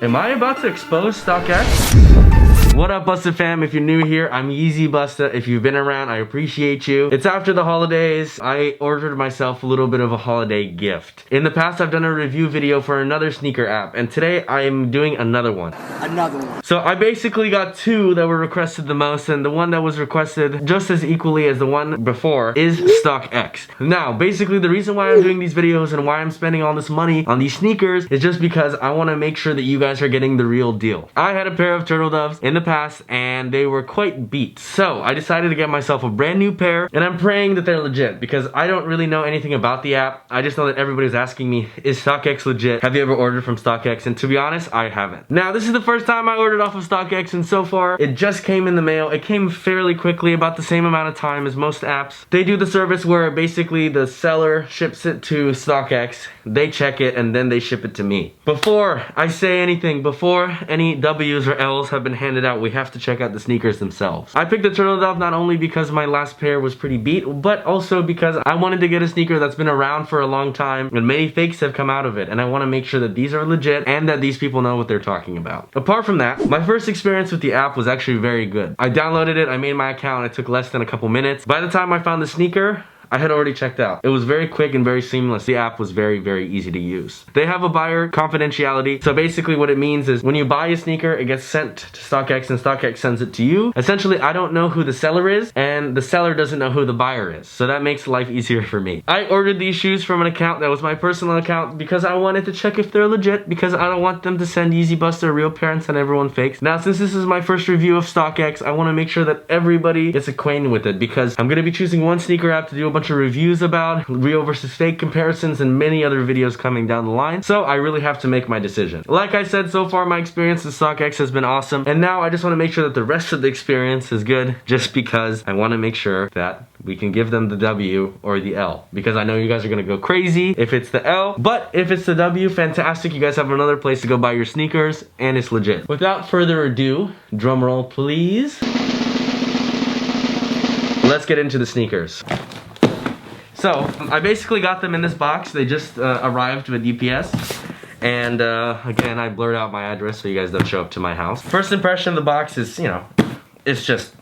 Am I about to expose StockX? What up, Busta fam? If you're new here, I'm Yeezy Busta. If you've been around, I appreciate you. It's after the holidays. I ordered myself a little bit of a holiday gift. In the past, I've done a review video for another sneaker app, and today I'm doing another one. So I basically got two that were requested the most, and the one that was requested just as equally as the one before is StockX. Now, basically the reason why I'm doing these videos and why I'm spending all this money on these sneakers is just because I want to make sure that you guys are getting the real deal. I had a pair of turtle doves in the past and they were quite beat. So I decided to get myself a brand new pair, and I'm praying that they're legit because I don't really know anything about the app. I just know that everybody's asking me, is StockX legit? Have you ever ordered from StockX? And to be honest, I haven't. Now, this is the first time I ordered off of StockX, and so far it just came in the mail. It came fairly quickly, about the same amount of time as most apps. They do the service where basically the seller ships it to StockX, they check it, and then they ship it to me. Before I say anything, before any W's or L's have been handed out, we have to check out the sneakers themselves. I picked the turtle dove not only because my last pair was pretty beat, but also because I wanted to get a sneaker that's been around for a long time and many fakes have come out of it, and I want to make sure that these are legit and that these people know what they're talking about. Apart from that, my first experience with the app was actually very good. I downloaded it, I made my account, it took less than a couple minutes. By the time I found the sneaker, I had already checked out. It was very quick and very seamless. The app was very, very easy to use. They have a buyer confidentiality. So basically what it means is when you buy a sneaker, it gets sent to StockX and StockX sends it to you. Essentially, I don't know who the seller is and the seller doesn't know who the buyer is. So that makes life easier for me. I ordered these shoes from an account that was my personal account because I wanted to check if they're legit, because I don't want them to send Yeezy Busta a real pair and send everyone fakes. Now, since this is my first review of StockX, I want to make sure that everybody gets acquainted with it because I'm going to be choosing one sneaker app to do a bunch of reviews about, real versus fake comparisons, and many other videos coming down the line. So I really have to make my decision. Like I said, so far my experience with StockX has been awesome, and now I just want to make sure that the rest of the experience is good, just because I want to make sure that we can give them the W or the L, because I know you guys are going to go crazy if it's the L, but if it's the W, fantastic. You guys have another place to go buy your sneakers, and it's legit. Without further ado, drum roll please. Let's get into the sneakers. So, I basically got them in this box. They just arrived with UPS. And again, I blurred out my address so you guys don't show up to my house. First impression of the box is, you know, it's just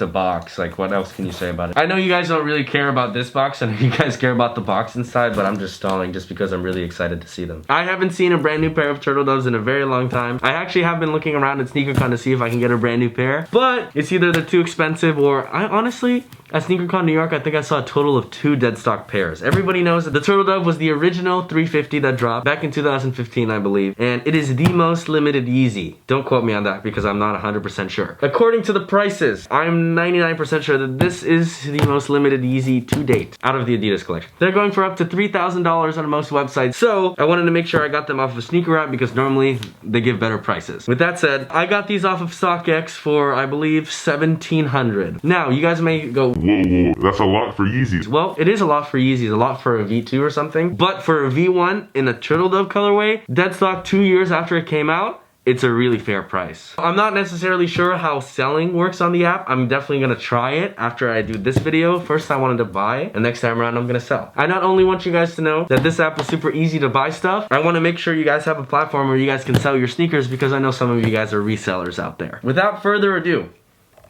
a box. Like, what else can you say about it? I know you guys don't really care about this box, and you guys care about the box inside, but I'm just stalling just because I'm really excited to see them. I haven't seen a brand new pair of turtle doves in a very long time. I actually have been looking around at SneakerCon to see if I can get a brand new pair, but it's either they're too expensive or I honestly, at SneakerCon New York, I think I saw a total of 2 dead stock pairs. Everybody knows that the turtle dove was the original 350 that dropped back in 2015, I believe, and it is the most limited Yeezy. Don't quote me on that because I'm not 100% sure. According to the prices, I'm 99% sure that this is the most limited Yeezy to date out of the Adidas collection. They're going for up to $3,000 on most websites, so I wanted to make sure I got them off of a sneaker app because normally they give better prices. With that said, I got these off of StockX for, I believe, $1,700. Now, you guys may go, whoa, that's a lot for Yeezys. well, it is a lot for Yeezys, a lot for a V2 or something, but for a V1 in a turtle dove colorway, dead stock 2 years after it came out, it's a really fair price. I'm not necessarily sure how selling works on the app. I'm definitely gonna try it after I do this video. First I wanted to buy, and next time around I'm gonna sell. I not only want you guys to know that this app is super easy to buy stuff, I wanna make sure you guys have a platform where you guys can sell your sneakers because I know some of you guys are resellers out there. Without further ado,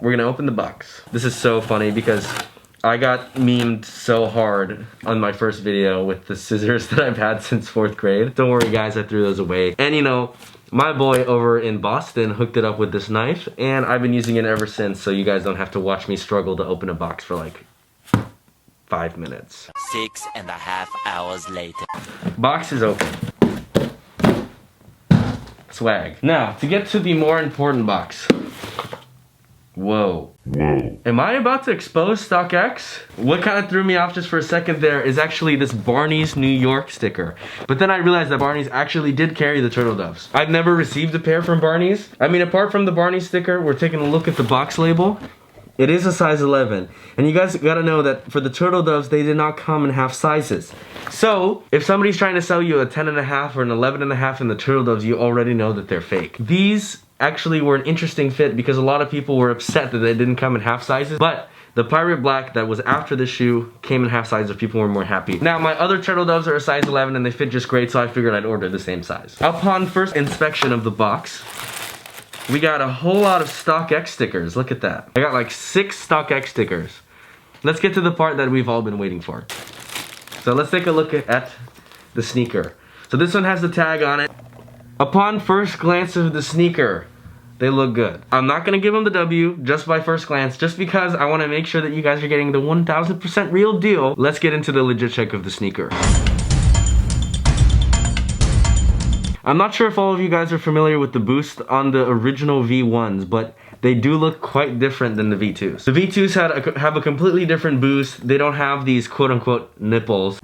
we're gonna open the box. This is so funny because I got memed so hard on my first video with the scissors that I've had since 4th grade. Don't worry guys, I threw those away. And you know, my boy over in Boston hooked it up with this knife, and I've been using it ever since, so you guys don't have to watch me struggle to open a box for like 5 minutes. 6.5 hours later. Box is open. Swag. Now, to get to the more important box. Whoa. Am I about to expose StockX? What kind of threw me off just for a second there is actually this Barney's New York sticker. But then I realized that Barney's actually did carry the turtle doves. I've never received a pair from Barney's. I mean, apart from the Barney's sticker, we're taking a look at the box label. It is a size 11. And you guys gotta know that for the turtle doves, they did not come in half sizes. So, if somebody's trying to sell you a 10.5 or an 11.5 in the turtle doves, you already know that they're fake. These actually were an interesting fit because a lot of people were upset that they didn't come in half sizes, but The Pirate Black that was after the shoe came in half size if people were more happy. Now, my other turtle doves are a size 11 and they fit just great, so I figured I'd order the same size. Upon first inspection of the box, we got a whole lot of StockX stickers. Look at that. I got like 6 StockX stickers. Let's get to the part that we've all been waiting for. So let's take a look at the sneaker. So this one has the tag on it. Upon first glance of the sneaker, they look good. I'm not gonna give them the W just by first glance, just because I wanna make sure that you guys are getting the 1000% real deal. Let's get into the legit check of the sneaker. I'm not sure if all of you guys are familiar with the boost on the original V1s, but they do look quite different than the V2s. The V2s have a completely different boost. They don't have these quote-unquote nipples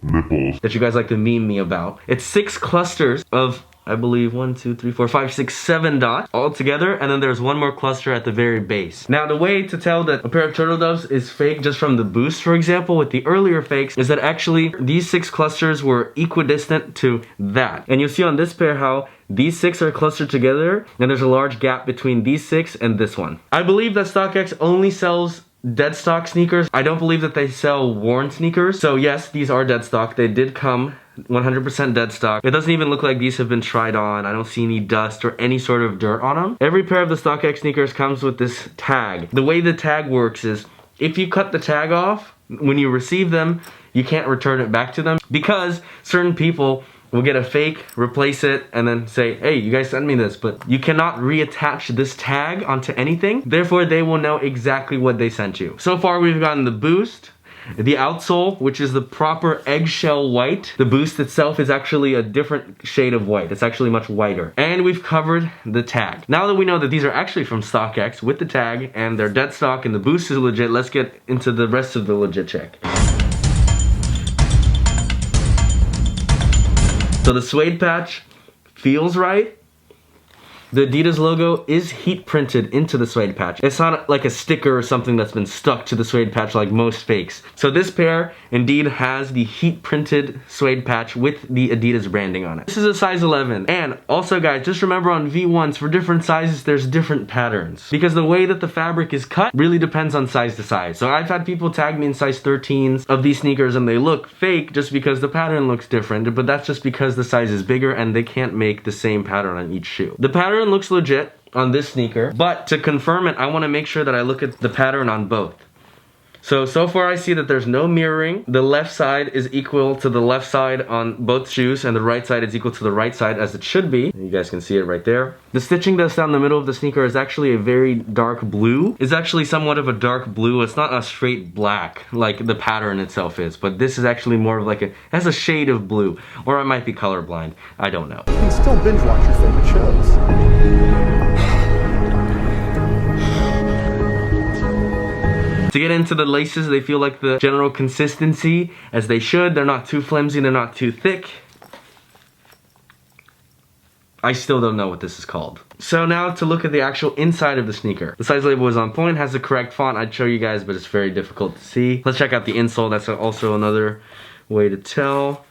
that you guys like to meme me about. It's 6 clusters of, I believe, 1, 2, 3, 4, 5, 6, 7 dots all together, and then there's one more cluster at the very base. Now, the way to tell that a pair of turtle doves is fake just from the boost, for example, with the earlier fakes, is that actually these 6 clusters were equidistant to that. And you'll see on this pair how these 6 are clustered together, and there's a large gap between these 6 and this one. I believe that StockX only sells dead stock sneakers. I don't believe that they sell worn sneakers. So yes, these are dead stock. They did come 100% dead stock. It doesn't even look like these have been tried on. I don't see any dust or any sort of dirt on them. Every pair of the StockX sneakers comes with this tag. The way the tag works is if you cut the tag off, when you receive them, you can't return it back to them because certain people will get a fake, replace it, and then say, hey, you guys sent me this, but you cannot reattach this tag onto anything. Therefore, they will know exactly what they sent you. So far, we've gotten the boost, the outsole, which is the proper eggshell white. The boost itself is actually a different shade of white. It's actually much whiter. And we've covered the tag. Now that we know that these are actually from StockX with the tag and they're dead stock and the boost is legit, let's get into the rest of the legit check. So the Suede Patch feels right. The Adidas logo is heat printed into the Suede Patch. It's not like a sticker or something that's been stuck to the Suede Patch like most fakes. So this pair indeed has the heat printed Suede Patch with the Adidas branding on it. This is a size 11. And also guys, just remember on V1s, for different sizes, there's different patterns. Because the way that the fabric is cut really depends on size to size. So I've had people tag me in size 13s of these sneakers and they look fake just because the pattern looks different. But that's just because the size is bigger and they can't make the same pattern on each shoe. The pattern looks legit on this sneaker, but to confirm it, I want to make sure that I look at the pattern on both. So far I see that there's no mirroring. The left side is equal to the left side on both shoes, and the right side is equal to the right side as it should be. You guys can see it right there. The stitching that's down the middle of the sneaker is actually a very dark blue. It's actually somewhat of a dark blue. It's not a straight black like the pattern itself is, but this is actually more of like it has a shade of blue. Or I might be colorblind. I don't know. You can still binge watch your favorite shows. To get into the laces, they feel like the general consistency as they should. They're not too flimsy, they're not too thick. I still don't know what this is called. So now to look at the actual inside of the sneaker. The size label is on point, has the correct font. I'd show you guys, but it's very difficult to see. Let's check out the insole. That's also another way to tell.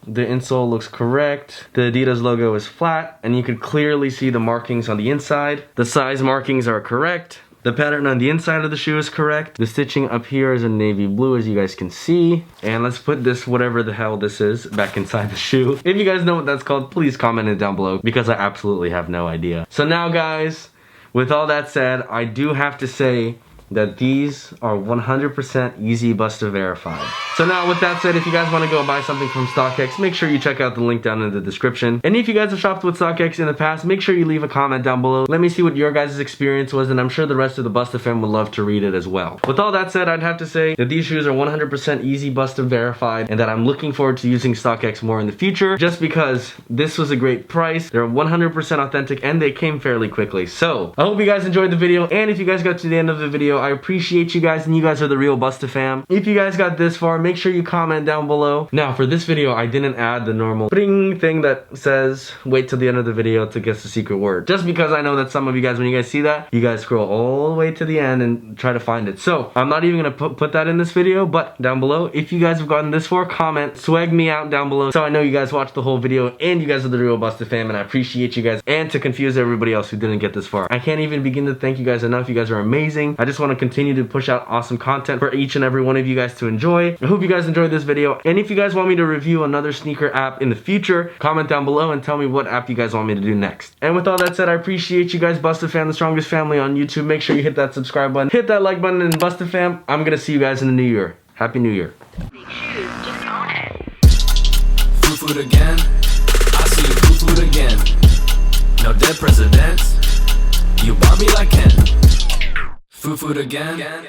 The insole looks correct. The Adidas logo is flat, and you can clearly see the markings on the inside. The size markings are correct. The pattern on the inside of the shoe is correct. The stitching up here is in navy blue, as you guys can see. And let's put this, whatever the hell this is, back inside the shoe. If you guys know what that's called, please comment it down below, because I absolutely have no idea. So now guys, with all that said, I do have to say that these are 100% Yeezy Busta verified. So now with that said, if you guys want to go buy something from StockX, make sure you check out the link down in the description. And if you guys have shopped with StockX in the past, make sure you leave a comment down below. Let me see what your guys' experience was, and I'm sure the rest of the Busta fam would love to read it as well. With all that said, I'd have to say that these shoes are 100% Yeezy Busta verified, and that I'm looking forward to using StockX more in the future, just because this was a great price. They're 100% authentic, and they came fairly quickly. So I hope you guys enjoyed the video, and if you guys got to the end of the video, I appreciate you guys, and you guys are the real Busta fam. If you guys got this far, make sure you comment down below. Now for this video, I didn't add the normal bring thing that says wait till the end of the video to guess the secret word. Just because I know that some of you guys, when you guys see that, you guys scroll all the way to the end and try to find it. So I'm not even gonna put that in this video, but down below, if you guys have gotten this far, comment, swag me out down below so I know you guys watched the whole video and you guys are the real Busted fam, and I appreciate you guys. And to confuse everybody else who didn't get this far, I can't even begin to thank you guys enough. You guys are amazing. I just want to continue to push out awesome content for each and every one of you guys to enjoy. I hope you guys enjoyed this video, and if you guys want me to review another sneaker app in the future, comment down below and tell me what app you guys want me to do next. And with all that said, I appreciate you guys. Busted fam, the strongest family on YouTube. Make sure you hit that subscribe button, hit that like button, and Busted fam, I'm gonna see you guys in the new year. Happy New Year. Food again. I see you food again. No dead presidents. You bought me like Ken. Food again.